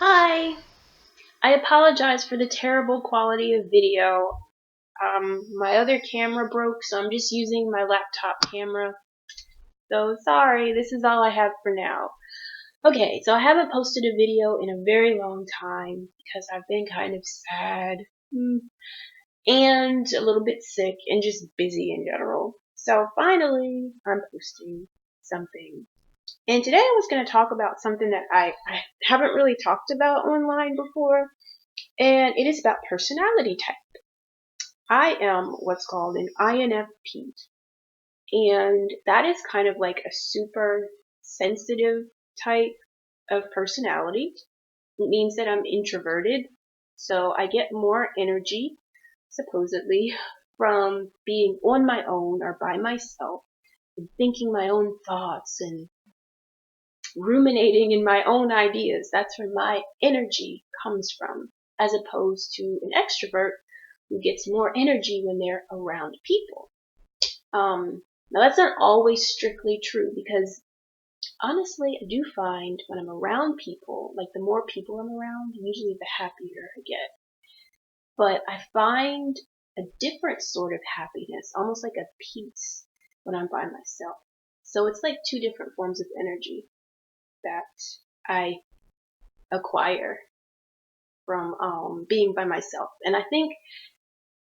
Hi! I apologize for the terrible quality of video. My other camera broke, so I'm just using my laptop camera. So sorry, this is all I have for now. Okay, so I haven't posted a video in a very long time because I've been kind of sad and a little bit sick and just busy in general. So finally, I'm posting something. And today I was going to talk about something that I haven't really talked about online before, and it is about personality type. I am what's called an INFP, and that is kind of like a super sensitive type of personality. It means that I'm introverted, so I get more energy, supposedly, from being on my own or by myself and thinking my own thoughts and ruminating in my own ideas. That's where my energy comes from, as opposed to an extrovert who gets more energy when they're around people. Now that's not always strictly true because honestly, I do find when I'm around people, like the more people I'm around, usually the happier I get. But I find a different sort of happiness, almost like a peace, when I'm by myself. So it's like two different forms of energy that I acquire from being by myself. And I think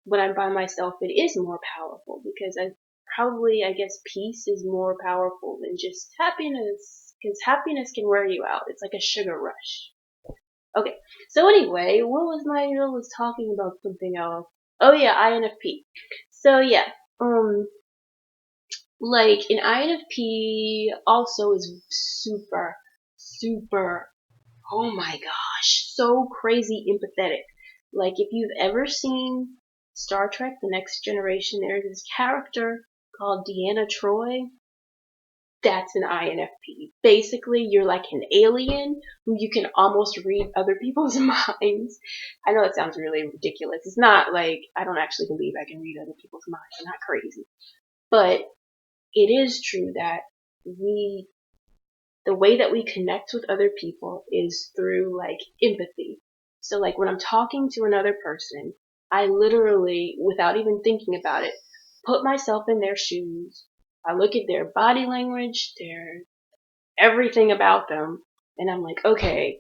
when I'm by myself, it is more powerful because I guess peace is more powerful than just happiness, because happiness can wear you out. It's like a sugar rush. Okay, so anyway, I was talking about something else. Oh yeah, INFP. So yeah, um, like an INFP also is super, oh my gosh, so crazy empathetic. Like if you've ever seen Star Trek: The Next Generation, there's this character called Deanna Troi. That's an INFP. Basically, you're like an alien who you can almost read other people's minds. I know it sounds really ridiculous. It's not like I don't actually believe I can read other people's minds. I'm not crazy. But it is true that we the way that we connect with other people is through like empathy. So like when I'm talking to another person, I literally, without even thinking about it, put myself in their shoes. I look at their body language, their everything about them, and I'm like, okay,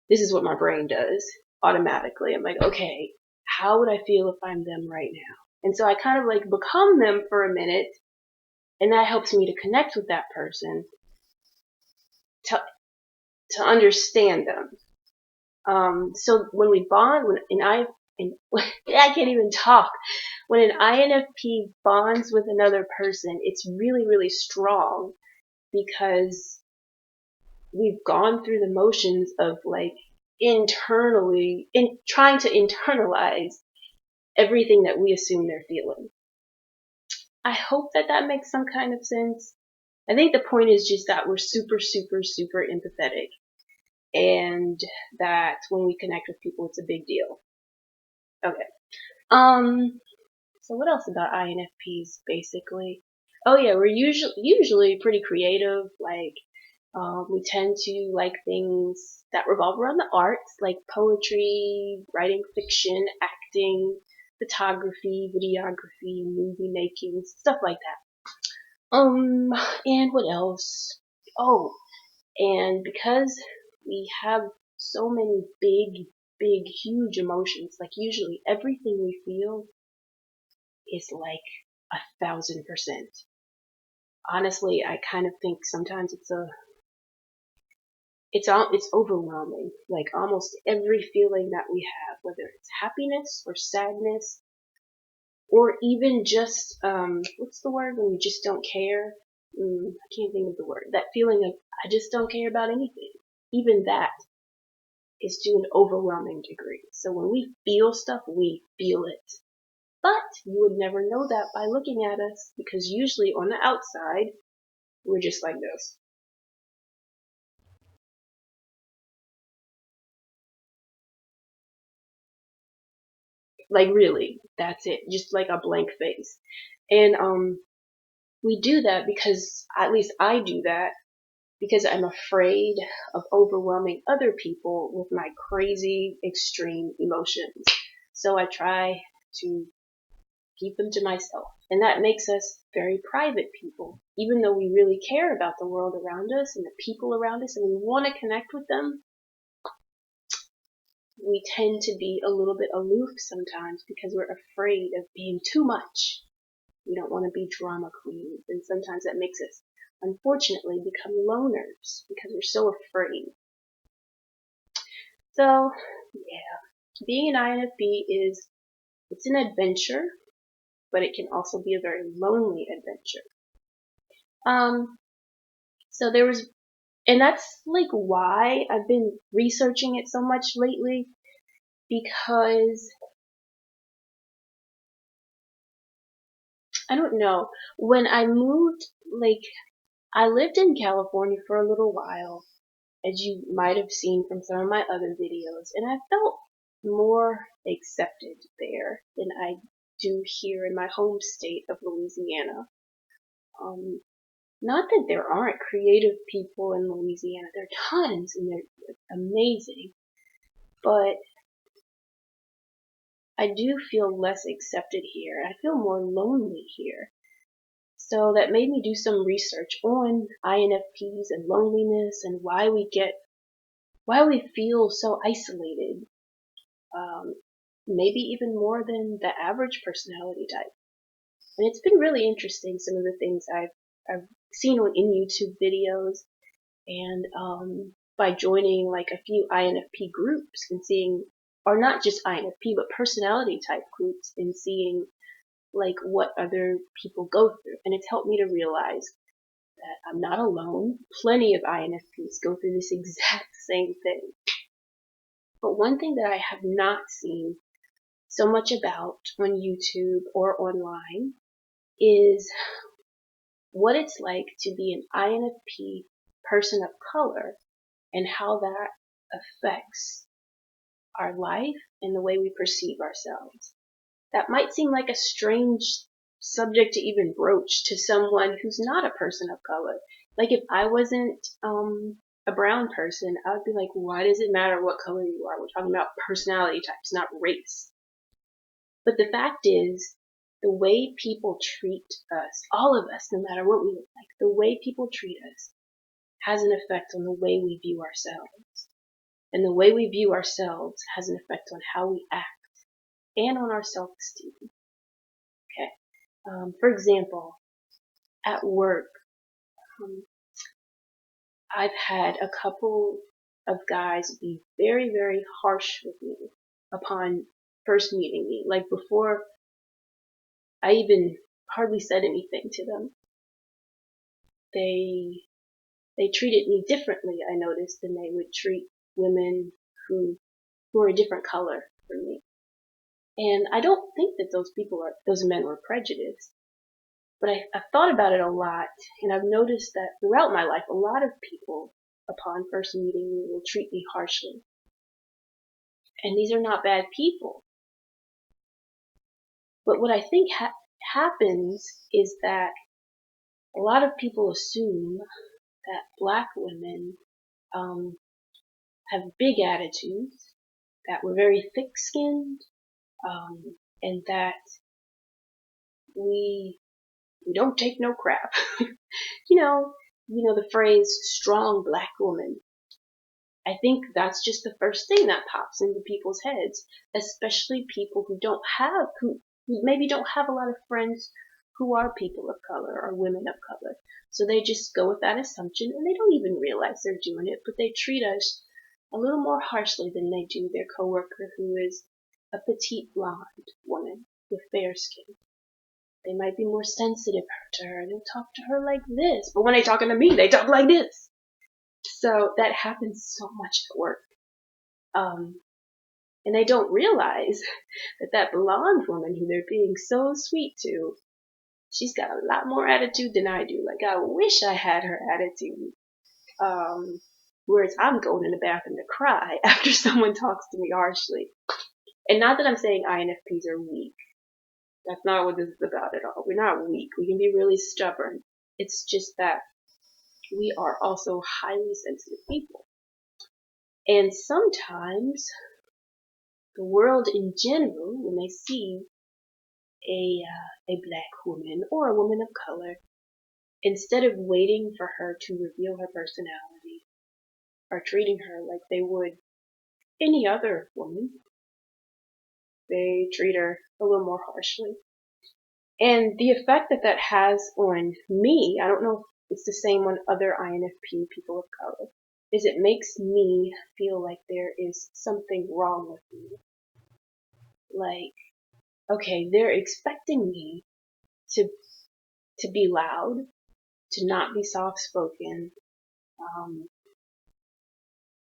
this is what my brain does automatically. I'm like, okay, how would I feel if I'm them right now? And so I kind of like become them for a minute, and that helps me to connect with that person to to understand them. So when we bond, I can't even talk. When an INFP bonds with another person, it's really, really strong because we've gone through the motions of like trying to internalize everything that we assume they're feeling. I hope that that makes some kind of sense. I think the point is just that we're super empathetic, and that when we connect with people, it's a big deal. Okay. Um, so what else about INFPs basically? Oh yeah, we're usually pretty creative. Like, we tend to like things that revolve around the arts, like poetry, writing fiction, acting, photography, videography, movie making, stuff like that. And what else? Oh, and because we have so many huge emotions, like usually everything we feel is like 1,000%. Honestly, I kind of think sometimes it's overwhelming. Like almost every feeling that we have, whether it's happiness or sadness, or even just what's the word when you just don't care? I can't think of the word. That feeling of I just don't care about anything. Even that is to an overwhelming degree. So when we feel stuff, we feel it. But you would never know that by looking at us because usually on the outside, we're just like this. Like really, that's it. Just like a blank face. And we do that because at least I do that because I'm afraid of overwhelming other people with my crazy, extreme emotions. So I try to keep them to myself. And that makes us very private people. Even though we really care about the world around us and the people around us and we want to connect with them, we tend to be a little bit aloof sometimes because we're afraid of being too much. We don't want to be drama queens, and sometimes that makes us, unfortunately, become loners because we're so afraid. So, yeah, being an INFP it's an adventure, but it can also be a very lonely adventure. So there was, and that's like why I've been researching it so much lately, because I don't know, when I moved, like, I lived in California for a little while, as you might have seen from some of my other videos, and I felt more accepted there than I do here in my home state of Louisiana. Not that there aren't creative people in Louisiana, there are tons, and they're amazing, but I do feel less accepted here. I feel more lonely here. So that made me do some research on INFPs and loneliness and why we feel so isolated. Maybe even more than the average personality type. And it's been really interesting, some of the things I've seen in YouTube videos, and by joining like a few INFP groups and seeing, or not just INFP, but personality type groups, and seeing like what other people go through. And it's helped me to realize that I'm not alone. Plenty of INFPs go through this exact same thing. But one thing that I have not seen so much about on YouTube or online is what it's like to be an INFP person of color and how that affects our life and the way we perceive ourselves. That might seem like a strange subject to even broach to someone who's not a person of color. Like if I wasn't a brown person, I would be like, why does it matter what color you are? We're talking about personality types, not race. But the fact is, the way people treat us, all of us, no matter what we look like, the way people treat us has an effect on the way we view ourselves. And the way we view ourselves has an effect on how we act and on our self-esteem. Okay. For example, at work, I've had a couple of guys be very, very harsh with me upon first meeting me. Like before I even hardly said anything to them, they treated me differently, I noticed, than they would treat women who are a different color from me. And I don't think that those men were prejudiced. But I've thought about it a lot, and I've noticed that throughout my life, a lot of people, upon first meeting me, will treat me harshly. And these are not bad people. But what I think happens is that a lot of people assume that black women have big attitudes, that we're very thick-skinned, and that we don't take no crap. you know the phrase strong black woman. I think that's just the first thing that pops into people's heads, especially people who maybe don't have a lot of friends who are people of color or women of color. So they just go with that assumption and they don't even realize they're doing it, but they treat us a little more harshly than they do their coworker who is a petite blonde woman with fair skin. They might be more sensitive to her. They'll talk to her like this, but when they're talking to me, they talk like this. So that happens so much at work. And they don't realize that blonde woman who they're being so sweet to, she's got a lot more attitude than I do. Like, I wish I had her attitude. Whereas I'm going in the bathroom to cry after someone talks to me harshly. And not that I'm saying INFPs are weak. That's not what this is about at all. We're not weak. We can be really stubborn. It's just that we are also highly sensitive people. And sometimes the world in general, when they see a black woman or a woman of color, instead of waiting for her to reveal her personality or treating her like they would any other woman, they treat her a little more harshly. And the effect that that has on me, I don't know if it's the same on other INFP people of color, is it makes me feel like there is something wrong with me. Like, okay, they're expecting me to be loud, to not be soft spoken.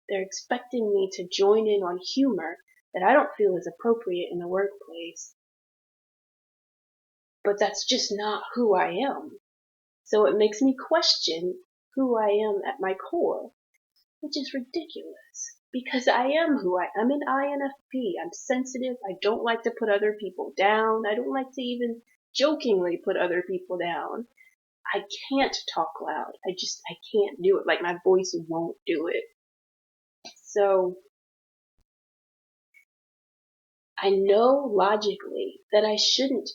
They're expecting me to join in on humor that I don't feel is appropriate in the workplace. But that's just not who I am. So it makes me question who I am at my core, which is ridiculous. Because I am who I'm an INFP. I'm sensitive. I don't like to put other people down. I don't like to even jokingly put other people down. I can't talk loud. I can't do it. Like my voice won't do it. So I know logically that I shouldn't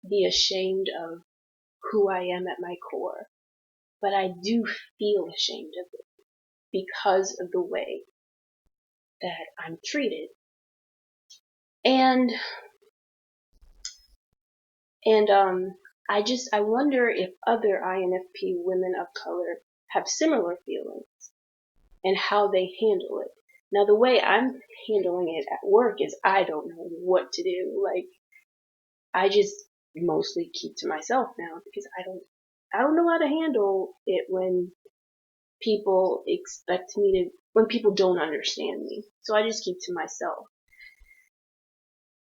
be ashamed of who I am at my core, but I do feel ashamed of it because of the way that I'm treated. And I wonder if other INFP women of color have similar feelings and how they handle it. Now the way I'm handling it at work is I don't know what to do. Like I just mostly keep to myself now because I don't know how to handle it when people expect me to when people don't understand me. So I just keep to myself.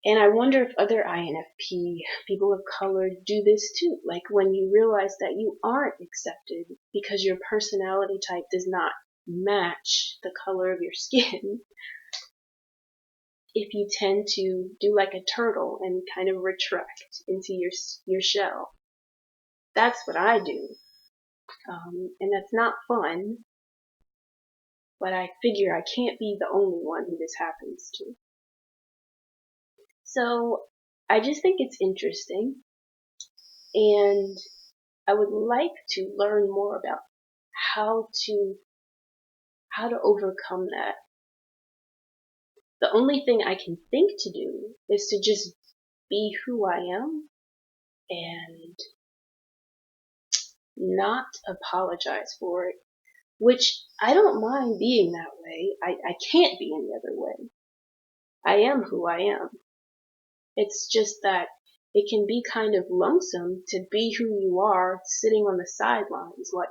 And I wonder if other INFP people of color do this too. Like when you realize that you aren't accepted because your personality type does not match the color of your skin, if you tend to do like a turtle and kind of retract into your shell. That's what I do. And that's not fun, but I figure I can't be the only one who this happens to. So I just think it's interesting, and I would like to learn more about how to overcome that. The only thing I can think to do is to just be who I am and not apologize for it, which I don't mind being that way. I can't be any other way. I am who I am. It's just that it can be kind of lonesome to be who you are sitting on the sidelines while